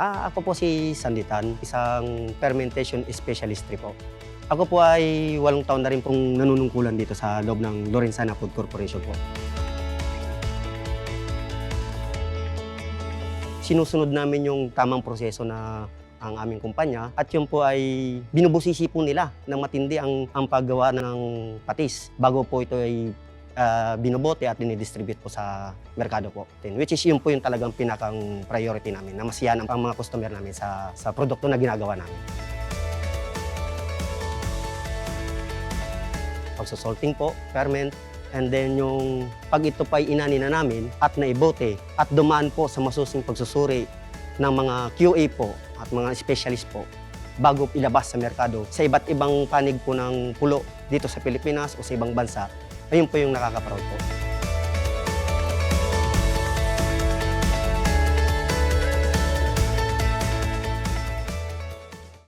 Ako po si Sanditan, isang fermentation specialist po. Ako po ay 8 taon na rin pong nanunungkulan dito sa loob ng Lorenzana Food Corporation po. Sinusunod namin yung tamang proseso na ang aming kumpanya at yun po ay binubusisi po nila ng matindi ang paggawa ng patis bago po ito ay binobote at dinidistribute po sa merkado po. Which is yun po yung talagang pinakang priority namin na masiyahan ang mga customer namin sa produkto na ginagawa namin. Pagsasalting po, ferment, and then yung pag ito pa'y inani na namin at naibote at dumaan po sa masusing pagsusuri ng mga QA po at mga specialist po bago ilabas sa merkado sa iba't ibang panig po ng pulo dito sa Pilipinas o sa ibang bansa, ayun po yung nakaka-proud po.